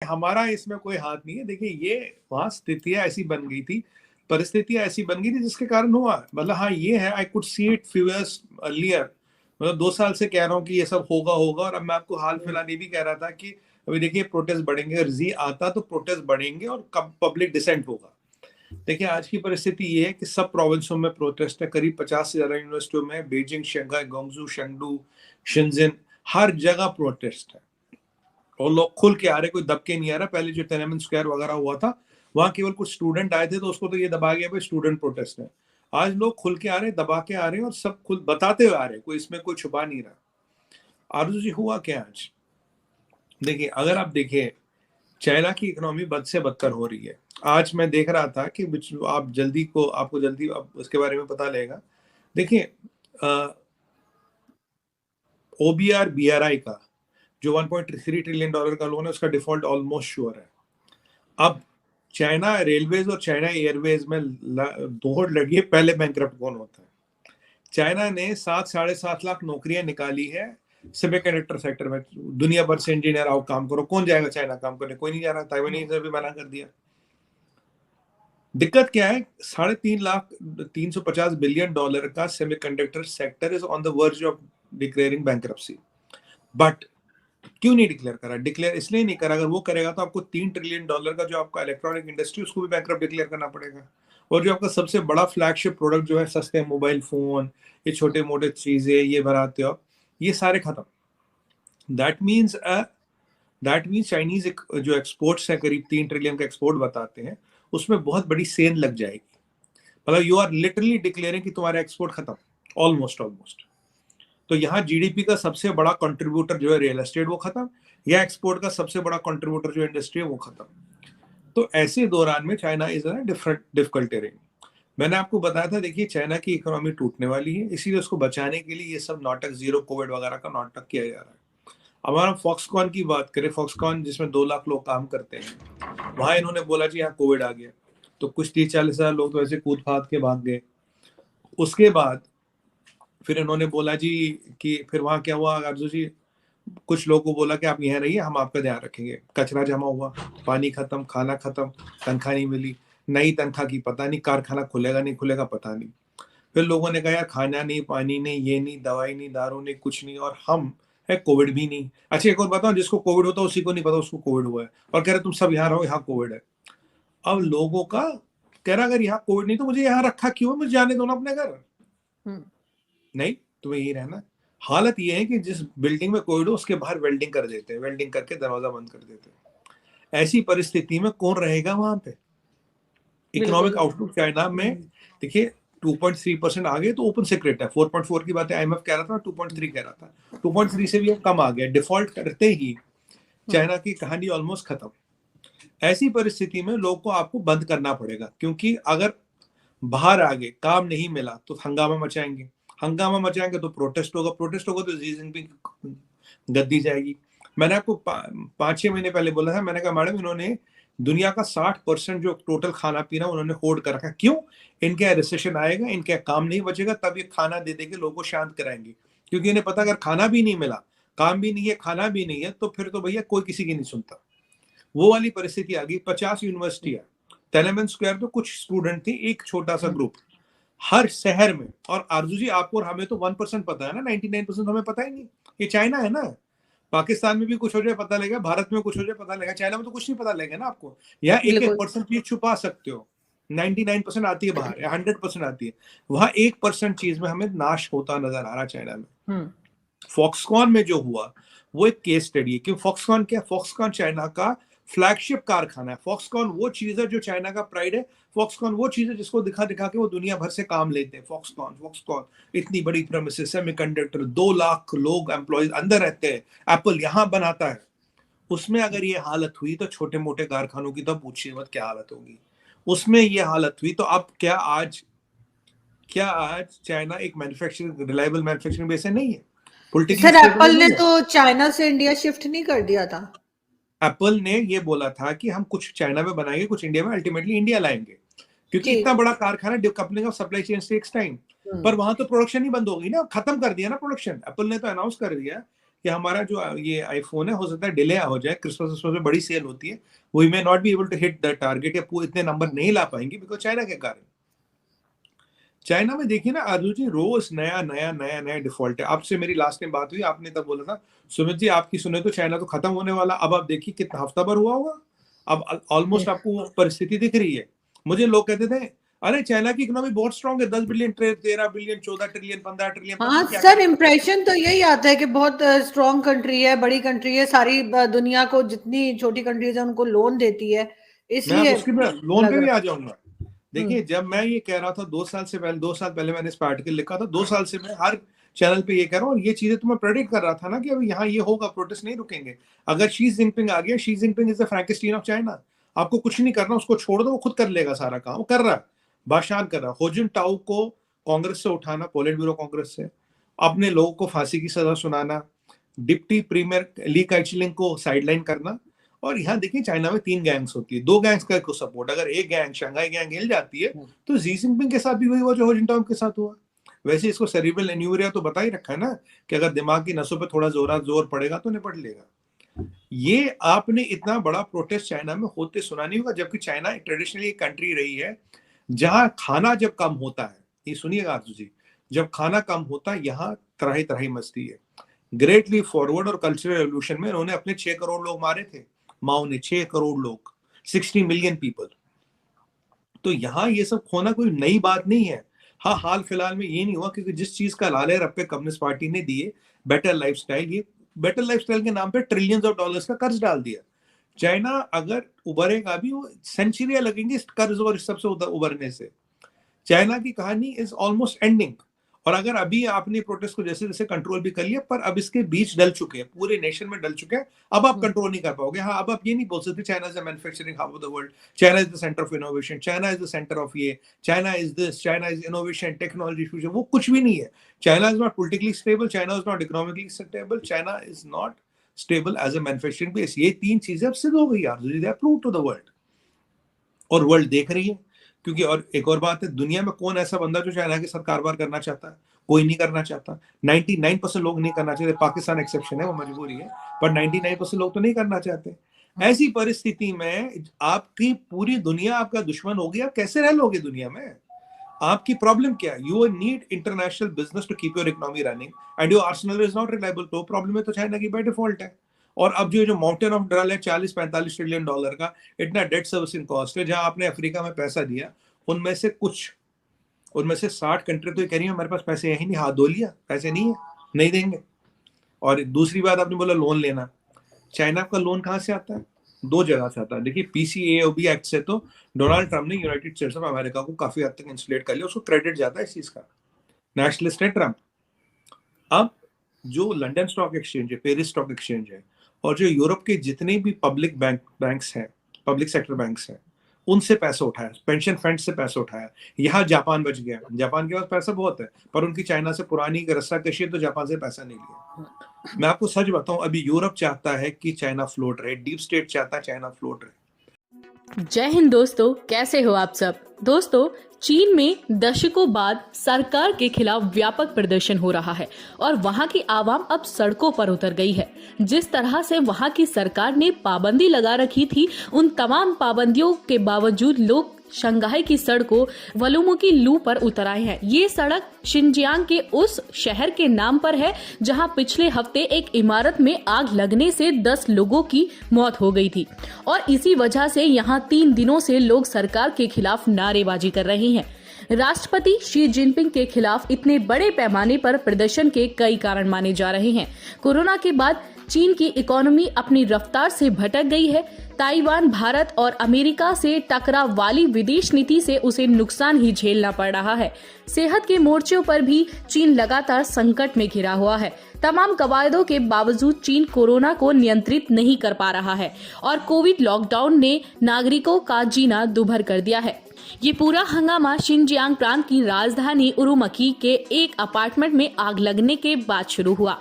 हमारा इसमें कोई हाथ नहीं है। देखिए ये वहां स्थितियां ऐसी बन गई थी, परिस्थितियां ऐसी बन गई थी जिसके कारण हुआ। मतलब हाँ ये है, I could see it few years earlier, मतलब 2 साल से कह रहा हूँ कि ये सब होगा होगा, और अब मैं आपको हाल फिलहाल ये भी कह रहा था कि अभी देखिए प्रोटेस्ट बढ़ेंगे, अगर जी आता तो प्रोटेस्ट बढ़ेंगे और कब पब्लिक डिसेंट होगा। देखिए आज की परिस्थिति ये है कि सब प्रोविंसों में प्रोटेस्ट है, करीब 50 से ज्यादा यूनिवर्सिटियों में, बीजिंग, शंघाई, ग्वांगजू, शेंगडू, शिंजिन, हर जगह प्रोटेस्ट है और लोग खुल के आ रहे, कोई दब के नहीं आ रहा। पहले जो तिएननमेन स्क्वायर वगैरह हुआ था वहां केवल कुछ स्टूडेंट आए थे तो उसको तो ये दबा गया भाई स्टूडेंट प्रोटेस्ट है। आज लोग खुल के आ रहे, दबा के आ रहे हैं और सब खुद बताते हुए आ रहे हैं, कोई इसमें कोई छुपा नहीं रहा। आरजू जी हुआ क्या आज? देखिए अगर आप देखें चाइना की इकोनॉमी बद से बदतर हो रही है। आज मैं देख रहा था कि आप जल्दी को आपको जल्दी उसके बारे में पता लगेगा। देखिए ओबीआर बीआरआई का जो 1.3 ट्रिलियन डॉलर का लोन है उसका डिफॉल्ट ऑलमोस्ट श्योर है। अब चाइना रेलवेज और चाइना एयरवेज में दौड़ लगी है, पहले बैंकरप्ट कौन होता है। चाइना ने 7-7.5 लाख नौकरियां निकाली है सेमीकंडक्टर सेक्टर में। दुनिया भर से इंजीनियर आओ काम करो, कौन जाएगा चाइना काम करने? कोई नहीं जा रहा। ताइवानीज ने भी मना कर दिया। दिक्कत क्या है? 3.50 बिलियन डॉलर का semiconductor sector is on the verge of declaring bankruptcy. But क्यों नहीं डिक्लेयर करा? डिक्लेयर इसलिए नहीं करा, अगर वो करेगा तो आपको 3 ट्रिलियन डॉलर का जो आपका इलेक्ट्रॉनिक इंडस्ट्री उसको भी बैंकरप्ट डिक्लेयर करना पड़ेगा। और जो आपका सबसे बड़ा फ्लैगशिप प्रोडक्ट जो है सस्ते मोबाइल फोन, ये छोटे मोटे चीजें ये बनाते हो, ये सारे खत्म। दैट मीन्स चाइनीज जो एक्सपोर्ट्स है करीब 3 ट्रिलियन का एक्सपोर्ट बताते हैं, उसमें बहुत बड़ी सेल लग जाएगी। मतलब यू आर लिटरली डिक्लेयरिंग कि तुम्हारा एक्सपोर्ट खत्म, ऑलमोस्ट। तो यहाँ जीडीपी का सबसे बड़ा कंट्रीब्यूटर जो है रियल एस्टेट वो खत्म, या एक्सपोर्ट का सबसे बड़ा कंट्रीब्यूटर जो इंडस्ट्री है वो खत्म। तो ऐसे दौरान में चाइना इज डिफिकल्ट टेरेन। मैंने आपको बताया था देखिए चाइना की इकोनॉमी टूटने वाली है, इसीलिए उसको बचाने के लिए ये सब नाटक, जीरो कोविड वगैरह का नाटक किया जा रहा है। अब हम फॉक्सकॉन की बात करें, फॉक्सकॉन जिसमें 2 लाख लोग काम करते हैं, वहां इन्होंने बोला जी यहाँ कोविड आ गया, तो कुछ 30-40 हजार लोग तो ऐसे कूद फाद के भाग गए। उसके बाद फिर इन्होंने बोला जी कि फिर वहां क्या हुआ अर्जू जी, कुछ लोगों को बोला कि आप यहाँ रहिए, हम आपका ध्यान रखेंगे। कचरा जमा हुआ, पानी खत्म, खाना खत्म, तनख्वाह नहीं मिली, नई तनख्वाह की पता नहीं, कारखाना खुलेगा नहीं खुलेगा पता नहीं। फिर लोगों ने कहा यार खाना नहीं, पानी नहीं, ये नहीं, दवाई नहीं, दारू नहीं, कुछ नहीं, और हम है कोविड भी नहीं। अच्छा एक और बताओ, जिसको कोविड होता है उसी को नहीं पता उसको कोविड हुआ है, और कह रहे तुम सब यहाँ रहो, यहाँ कोविड है। अब लोगों का कह रहा अगर यहाँ कोविड नहीं तो मुझे यहाँ रखा क्यों, मुझे जाने दो ना अपने घर। नहीं, तुम्हें यही रहना। हालत ये है कि जिस बिल्डिंग में कोविड हो उसके बाहर वेल्डिंग कर देते हैं, वेल्डिंग करके दरवाजा बंद कर देते हैं। ऐसी परिस्थिति में कौन रहेगा वहां पे? इकोनॉमिक आउटलुक चाइना में देखिए 2.3% आ गए तो ओपन सीक्रेट है। 4.4 की बात आईएमएफ कह रहा था, 2.3 कह रहा था, 2.3 से भी कम आ गया। डिफॉल्ट करते ही चाइना की कहानी ऑलमोस्ट खत्म। ऐसी परिस्थिति में लोग को आपको बंद करना पड़ेगा, क्योंकि अगर बाहर आगे काम नहीं मिला तो हंगामा मचाएंगे, हंगामा मचाएंगे तो प्रोटेस्ट होगा, प्रोटेस्ट होगा तो शी जिनपिंग गद्दी जाएगी। मैंने आपको 5-6 महीने पहले बोला था, मैंने कहा मैडम इन्होंने दुनिया का 60% जो टोटल खाना पीना उन्होंने होल्ड कर रखा। क्यों? इनके यहाँ रिसेशन आएगा, इनके यहाँ काम नहीं बचेगा, तब ये खाना दे देके लोगों को शांत कराएंगे। क्योंकि इन्हें पता अगर खाना भी नहीं मिला, काम भी नहीं है, खाना भी नहीं है, तो फिर तो भैया कोई किसी की नहीं सुनता। वो वाली परिस्थिति आ गई। 50 यूनिवर्सिटियां, तिएननमेन स्क्वायर तो कुछ स्टूडेंट थे, एक छोटा सा ग्रुप हर शहर में। और आरजू जी आपको और हमें तो 1% पता है ना, 99% हमें पता ही नहीं। ये चाइना है ना, पाकिस्तान में भी कुछ हो जाए पता लगेगा, भारत में कुछ हो जाए पता लगेगा, चाइना में तो कुछ नहीं पता लगेगा ना आपको। यहाँ 1% चीज छुपा सकते हो, 99% आती है बाहर, 100% आती है। वहां 1% चीज में हमें नाश होता नजर आ रहा चाइना में। फॉक्सकॉन में जो हुआ वो एक केस स्टडी है कि फॉक्सकॉन क्या, फॉक्सकॉन चाइना का फ्लैगशिप कारखाना है। फॉक्सकॉन वो चीज है जो चाइना का प्राइड है। फॉक्सकॉन वो चीज है जिसको दिखा दिखा के वो दुनिया भर से काम लेते हैं। फॉक्सकॉन इतनी बड़ी प्रेमिसेस, सेमीकंडक्टर, 2 लाख लोग एम्प्लॉयज अंदर रहते हैं, एप्पल यहाँ बनाता है। उसमें अगर ये हालत हुई तो छोटे मोटे कारखानों की तो पूछिए मत क्या हालत होगी। उसमें ये हालत हुई तो अब क्या आज चाइना एक मैन्युफैक्चरिंग रिलायबल मैन्युफैक्चरिंग बेस नहीं है? सर एप्पल ने तो चाइना से इंडिया शिफ्ट नहीं कर दिया था। एप्पल ने ये बोला था कि हम कुछ चाइना में बनाएंगे, कुछ इंडिया में, अल्टीमेटली इंडिया लाएंगे, क्योंकि इतना बड़ा कारखाना, coupling of supply chain takes time. पर वहां तो प्रोडक्शन ही बंद होगी ना, खत्म कर दिया ना प्रोडक्शन। एप्पल ने तो अनाउंस कर दिया कि हमारा जो ये आईफोन है हो सकता है डिले हो जाए, क्रिसमस में बड़ी सेल होती है, we may not be able to hit the target या इतने नंबर नहीं ला पाएंगे बिकॉज चाइना के कारण। चाइना में देखिए ना आरजू जी, रोज नया नया नया नया डिफॉल्ट है। आपसे मेरी लास्ट टाइम बात हुई, आपने तब बोला था सुमित जी आपकी सुने तो चाइना तो खत्म होने वाला, अब आप देखिए कितना हफ्ता भर हुआ होगा, अब ऑलमोस्ट आपको वो परिस्थिति दिख रही है। मुझे लोग कहते थे अरे चाइना की इकोनॉमी बहुत स्ट्रांग है, 10 बिलियन, 13 बिलियन, 14 ट्रिलियन, 15 ट्रिलियन। हाँ सर, इम्प्रेशन तो यही आता है कि बहुत स्ट्रॉन्ग कंट्री है, बड़ी कंट्री है, सारी दुनिया को जितनी छोटी कंट्रीज है उनको लोन देती है, मैं आप इसलिए उसकी लोन पे भी आ जाऊंगा। हम्म। देखिए जब मैं ये कह रहा था 2 साल पहले मैंने इस पर आर्टिकल लिखा था, 2 साल से मैं हर चैनल पे ये कह रहा हूँ, और ये चीजें तो मैं प्रेडिक्ट कर रहा था ना कि अब यहाँ ये होगा, प्रोटेस्ट नहीं रुकेंगे। अगर शी जिनपिंग आ गया, Xi Jinping is the Frankenstein of China, आपको कुछ नहीं करना, उसको छोड़ दो, वो खुद कर लेगा सारा काम, वो कर रहा है, बादशाह कर रहा है। हो जिनटाओ को कांग्रेस से उठाना, पोलिट ब्यूरो कांग्रेस से, अपने लोगों को फांसी की सजा सुनाना, डिप्टी प्रीमियर ली काइचिलिंग को साइडलाइन करना। और यहाँ देखिए चाइना में 3 गैंग्स होती है, 2 गैंग्स का सपोर्ट, अगर एक गैंग शंघाई गैंग हिल जाती है तो जी जिनपिंग के साथ भी वही हुआ जो हो जिनटाओ के साथ हुआ। वैसे इसको सेरिब्रल एन्यूरिया तो बता ही रखा है ना कि अगर दिमाग की नसों पे थोड़ा जोर पड़ेगा तो निपट लेगा। ये आपने इतना बड़ा प्रोटेस्ट चाइना में होते सुना नहीं होगा, जबकि चाइना ट्रेडिशनली एक कंट्री रही है जहां खाना जब कम होता है, ये सुनिएगा आरजू जी, जब खाना कम होता है यहाँ तराही तराही मचती है। ग्रेट लीप फॉरवर्ड और कल्चरल रेवोल्यूशन में उन्होंने अपने 6 करोड़ लोग मारे थे, माओ ने 6 करोड़ लोग, 60 मिलियन पीपल। तो यहाँ ये सब खोना कोई नई बात नहीं है। हाँ, हाल फिलहाल में ये नहीं हुआ क्योंकि जिस चीज का लाले रप्पे कम्युनिस्ट पार्टी ने दिए, बेटर लाइफस्टाइल, ये बेटर लाइफस्टाइल के नाम पे ट्रिलियंस ऑफ डॉलर्स का कर्ज डाल दिया। चाइना अगर उभरेगा भी, वो सेंचुरियां लगेंगी इस कर्ज और इस सबसे उभरने से। चाइना की कहानी इज ऑलमोस्ट एंडिंग। और अगर अभी आपने प्रोटेस्ट को जैसे जैसे कंट्रोल भी कर लिया, पर अब इसके बीच डल चुके हैं, पूरे नेशन में डल चुके हैं, अब आप कंट्रोल नहीं कर पाओगे। हाँ, अब आप ये नहीं बोल सकते China is the manufacturing hub of the world, China is the centre of innovation, China is the centre of ये, China is this, China is innovation, technology, future, वो कुछ भी नहीं है। China is not politically stable, China is not economically stable, China is not stable as a manufacturing base. ये 3 चीजें अब सिद्ध हो गई यार, they are prove to the world, और वर्ल्ड देख रही है। क्योंकि और एक और बात है, दुनिया में कौन ऐसा बंदा जो चाइना के साथ कारोबार करना चाहता है? कोई नहीं करना चाहता। 99% लोग नहीं करना चाहते, पाकिस्तान एक्सेप्शन है, वो मजबूरी है, पर 99% लोग तो नहीं करना चाहते। ऐसी परिस्थिति में आपकी पूरी दुनिया आपका दुश्मन होगी, आप कैसे रह लोगे दुनिया में? आपकी प्रॉब्लम क्या है? You need international business to keep your economy running and your arsenal is not reliable. तो प्रॉब्लम है तो चाइना की बाय डिफॉल्ट है। और अब जो माउंटेन ऑफ डॉलर है, 40-45 ट्रिलियन डॉलर का इतना डेट सर्विसिंग कॉस्ट है, जहां आपने अफ्रीका में पैसा दिया, उनमें से 60 कंट्री तो ये कह रही है हमारे पास पैसे है ही नहीं, हाथ धो लिया, पैसे नहीं है, नहीं देंगे। और दूसरी बात आपने बोला लोन लेना, चाइना का लोन कहां से आता है? 2 जगह से आता है। देखिए PCAOB एक्ट से तो डोनाल्ड ट्रम्प ने यूनाइटेड स्टेट्स ऑफ अमेरिका को काफी हद तक इंसुलेट कर लिया, उसको क्रेडिट जाता है इस चीज का, नेशनलिस्ट है ट्रम्प। अब जो लंदन स्टॉक एक्सचेंज है, पेरिस स्टॉक एक्सचेंज है, और जो यूरोप के जितने भी पब्लिक बैंक्स हैं, पब्लिक सेक्टर बैंक्स हैं, उनसे पैसा उठाया, पेंशन फंड से पैसा उठाया। यहाँ जापान बच गया, जापान के पास पैसा बहुत है, पर उनकी चाइना से पुरानी रस्साकशी है, तो जापान से पैसा नहीं लिया। मैं आपको सच बताऊं, अभी यूरोप चाहता है कि चाइना फ्लोट रहे, डीप स्टेट चाहता है चाइना फ्लोट रहे। जय हिंद दोस्तों, कैसे हो आप सब? दोस्तों, चीन में दशकों बाद सरकार के खिलाफ व्यापक प्रदर्शन हो रहा है और वहां की आवाम अब सड़कों पर उतर गई है। जिस तरह से वहां की सरकार ने पाबंदी लगा रखी थी, उन तमाम पाबंदियों के बावजूद लोग शंघाई की सड़कों वलुमो की लू पर उतर आए हैं। ये सड़क शिनजियांग के उस शहर के नाम पर है जहां पिछले हफ्ते एक इमारत में आग लगने से 10 लोगों की मौत हो गई थी और इसी वजह से यहां 3 दिनों से लोग सरकार के खिलाफ नारेबाजी कर रहे हैं। राष्ट्रपति शी जिनपिंग के खिलाफ इतने बड़े पैमाने पर प्रदर्शन के कई कारण माने जा रहे हैं। कोरोना के बाद चीन की इकोनॉमी अपनी रफ्तार से भटक गई है। ताइवान, भारत और अमेरिका से टकराव वाली विदेश नीति से उसे नुकसान ही झेलना पड़ रहा है। सेहत के मोर्चों पर भी चीन लगातार संकट में घिरा हुआ है। तमाम कवायदों के बावजूद चीन कोरोना को नियंत्रित नहीं कर पा रहा है और कोविड लॉकडाउन ने नागरिकों का जीना दुभर कर दिया है। ये पूरा हंगामा शिनजियांग प्रांत की राजधानी उरुमकी के एक अपार्टमेंट में आग लगने के बाद शुरू हुआ।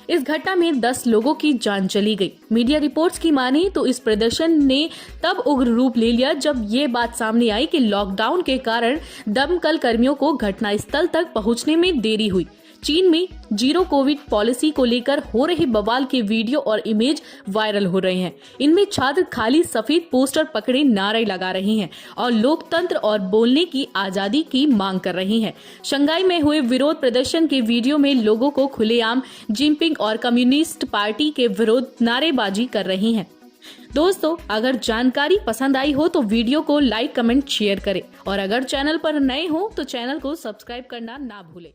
इस घटना में 10 लोगों की जान चली गई। मीडिया रिपोर्ट्स की माने तो इस प्रदर्शन ने तब उग्र रूप ले लिया जब ये बात सामने आई कि लॉकडाउन के कारण दमकल कर्मियों को घटनास्थल तक पहुंचने में देरी हुई। चीन में जीरो कोविड पॉलिसी को लेकर हो रहे बवाल के वीडियो और इमेज वायरल हो रहे हैं। इनमें छात्र खाली सफेद पोस्टर पकड़े नारे लगा रहे हैं और लोकतंत्र और बोलने की आजादी की मांग कर रहे हैं। शंघाई में हुए विरोध प्रदर्शन के वीडियो में लोगों को खुलेआम जिनपिंग और कम्युनिस्ट पार्टी के विरोध नारेबाजी कर रही हैं। दोस्तों, अगर जानकारी पसंद आई हो तो वीडियो को लाइक, कमेंट, शेयर करें और अगर चैनल पर नए हो तो चैनल को सब्सक्राइब करना ना भूलें।